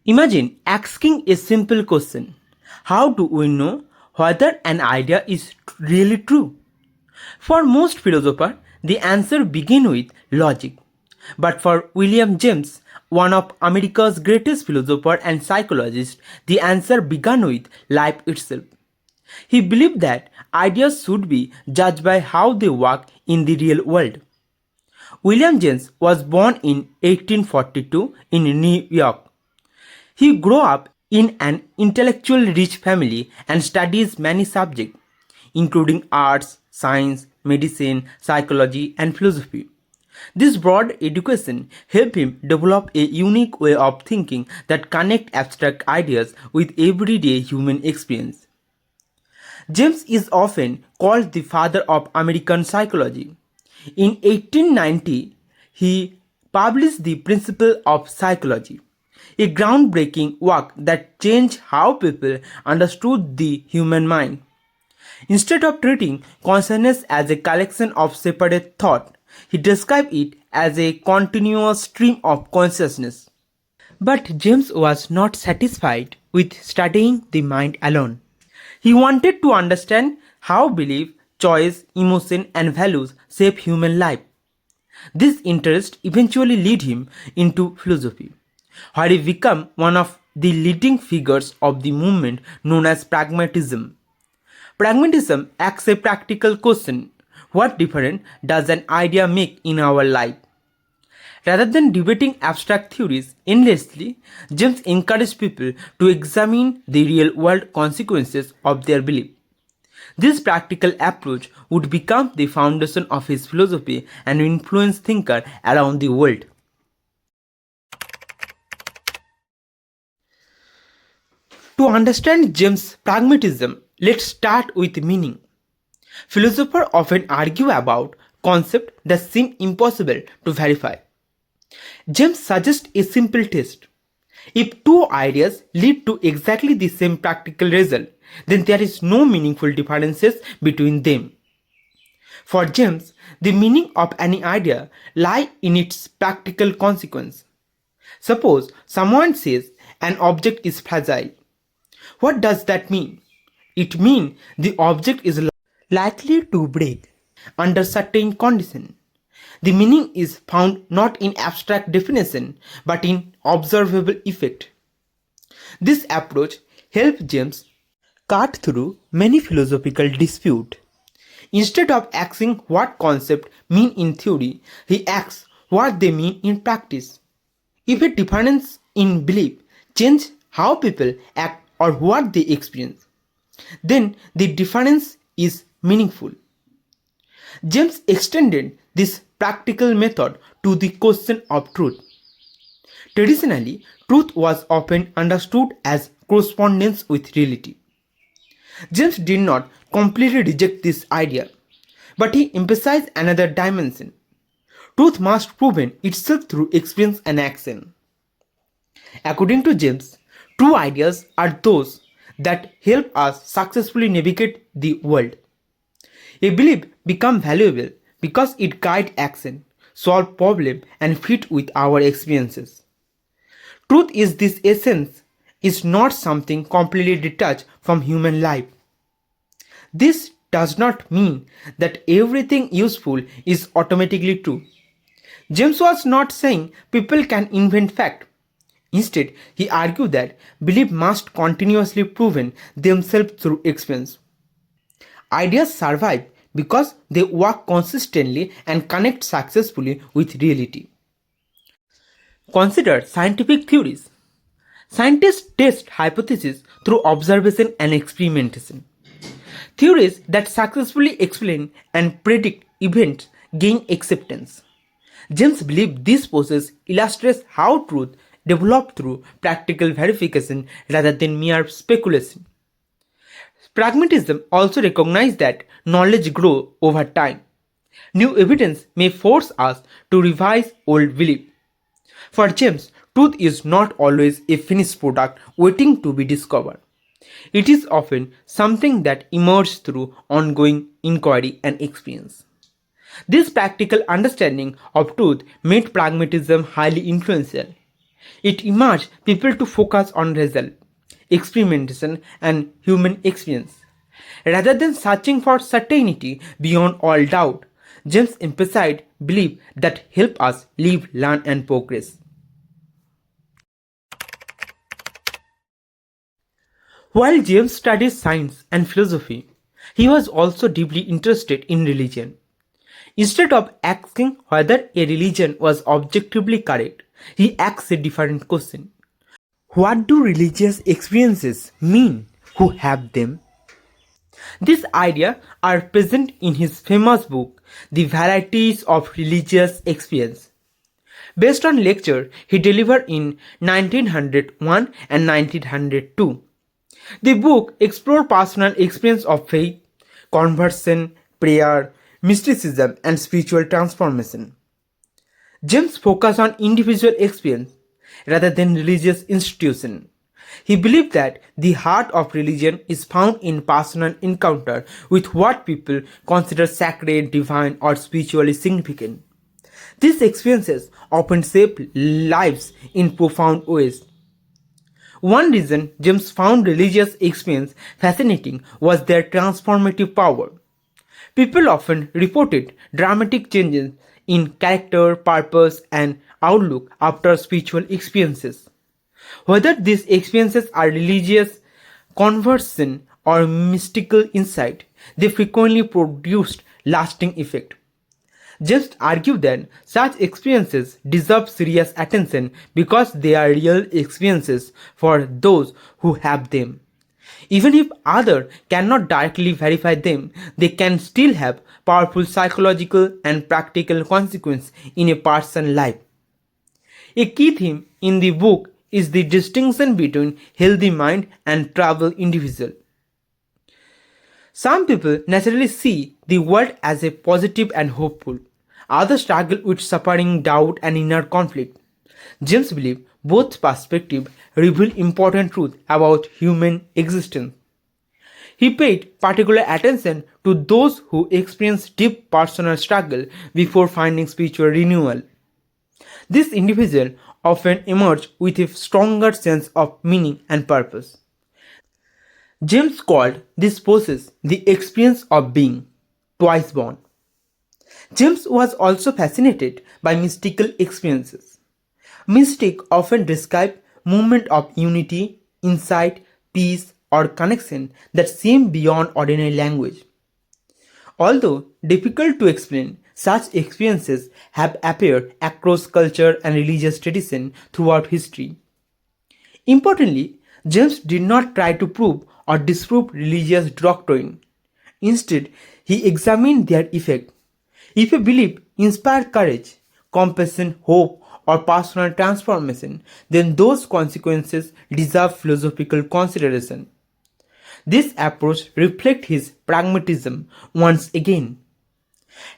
Imagine asking a simple question. How do we know whether an idea is really true? For most philosophers, the answer begins with logic. But for William James, one of America's greatest philosophers and psychologists, the answer began with life itself. He believed that ideas should be judged by how they work in the real world. William James was born in 1842 in New York. He grew up in an intellectually rich family and studies many subjects, including arts, science, medicine, psychology, and philosophy. This broad education helped him develop a unique way of thinking that connects abstract ideas with everyday human experience. James is often called the father of American psychology. In 1890, he published The Principle of Psychology, a groundbreaking work that changed how people understood the human mind. Instead of treating consciousness as a collection of separate thought, he described it as a continuous stream of consciousness. But James was not satisfied with studying the mind alone. He wanted to understand how belief, choice, emotion, and values shape human life. This interest eventually led him into philosophy, where he became one of the leading figures of the movement known as Pragmatism. Pragmatism asks a practical question: what difference does an idea make in our life? Rather than debating abstract theories endlessly, James encouraged people to examine the real world consequences of their belief. This practical approach would become the foundation of his philosophy and influence thinkers around the world. To understand James' pragmatism, let's start with meaning. Philosophers often argue about concepts that seem impossible to verify. James suggests a simple test. If two ideas lead to exactly the same practical result, then there is no meaningful differences between them. For James, the meaning of any idea lies in its practical consequence. Suppose someone says an object is fragile. What does that mean? It means the object is likely to break under certain conditions. The meaning is found not in abstract definition but in observable effect. This approach helped James cut through many philosophical disputes. Instead of asking what concepts mean in theory, he asks what they mean in practice. If a difference in belief changes how people act or what they experience, then the difference is meaningful. James extended this practical method to the question of truth. Traditionally, truth was often understood as correspondence with reality. James did not completely reject this idea, but he emphasized another dimension. Truth must prove itself through experience and action. According to James, true ideas are those that help us successfully navigate the world. A belief becomes valuable because it guides action, solves problems, and fits with our experiences. Truth is this essence, is not something completely detached from human life. This does not mean that everything useful is automatically true. James was not saying people can invent facts. Instead, he argued that belief must continuously prove themselves through experience. Ideas survive because they work consistently and connect successfully with reality. Consider scientific theories. Scientists test hypotheses through observation and experimentation. Theories that successfully explain and predict events gain acceptance. James believed this process illustrates how truth developed through practical verification rather than mere speculation. Pragmatism also recognizes that knowledge grows over time. New evidence may force us to revise old beliefs. For James, truth is not always a finished product waiting to be discovered. It is often something that emerges through ongoing inquiry and experience. This practical understanding of truth made pragmatism highly influential. It emerged people to focus on result, experimentation, and human experience. Rather than searching for certainty beyond all doubt, James emphasized belief that help us live, learn, and progress. While James studied science and philosophy, he was also deeply interested in religion. Instead of asking whether a religion was objectively correct, he asked a different question. What do religious experiences mean? Who have them? These ideas are present in his famous book, The Varieties of Religious Experience. Based on lecture he delivered in 1901 and 1902. The book explored personal experience of faith, conversion, prayer, mysticism, and spiritual transformation. James focused on individual experience rather than religious institution. He believed that the heart of religion is found in personal encounter with what people consider sacred, divine, or spiritually significant. These experiences often shape lives in profound ways. One reason James found religious experience fascinating was their transformative power. People often reported dramatic changes in character, purpose, and outlook after spiritual experiences. Whether these experiences are religious, conversion, or mystical insight, they frequently produced lasting effect. Just argue that such experiences deserve serious attention because they are real experiences for those who have them. Even if others cannot directly verify them, they can still have powerful psychological and practical consequences in a person's life. A key theme in the book is the distinction between healthy mind and troubled individual. Some people naturally see the world as a positive and hopeful. Others struggle with suffering, doubt, and inner conflict. James believes both perspectives reveal important truths about human existence. He paid particular attention to those who experience deep personal struggle before finding spiritual renewal. These individuals often emerge with a stronger sense of meaning and purpose. James called this process the experience of being twice born. James was also fascinated by mystical experiences. Mystics often describe moments of unity, insight, peace, or connection that seem beyond ordinary language. Although difficult to explain, such experiences have appeared across culture and religious tradition throughout history. Importantly, James did not try to prove or disprove religious doctrine. Instead, he examined their effect. If a belief inspires courage, compassion, hope, or personal transformation, then those consequences deserve philosophical consideration. This approach reflects his pragmatism once again.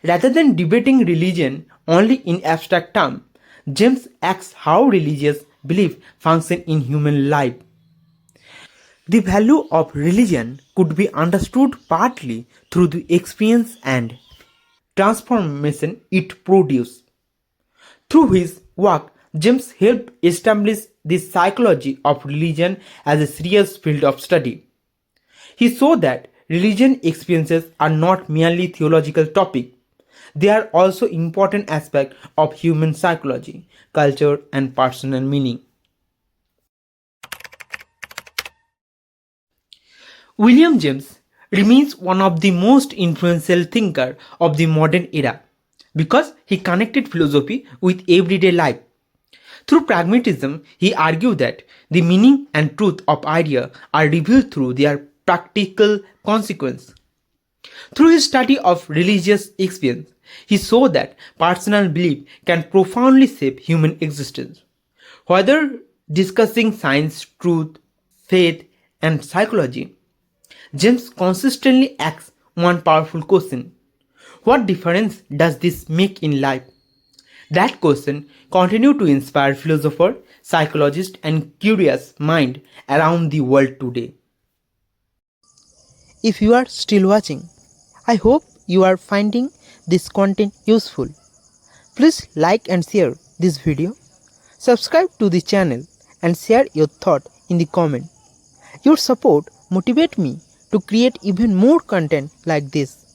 Rather than debating religion only in abstract terms, James asks how religious beliefs function in human life. The value of religion could be understood partly through the experience and transformation it produces. Through his work, James helped establish the psychology of religion as a serious field of study. He saw that religion experiences are not merely theological topics, they are also important aspects of human psychology, culture, and personal meaning. William James remains one of the most influential thinkers of the modern era because he connected philosophy with everyday life. Through pragmatism, he argued that the meaning and truth of ideas are revealed through their practical consequence. Through his study of religious experience, he saw that personal belief can profoundly shape human existence. Whether discussing science, truth, faith, and psychology, James consistently asks one powerful question: what difference does this make in life? That question continues to inspire philosophers, psychologists, and curious minds around the world today. If you are still watching, I hope you are finding this content useful. Please like and share this video. Subscribe to the channel and share your thought in the comment. Your support motivates me to create even more content like this.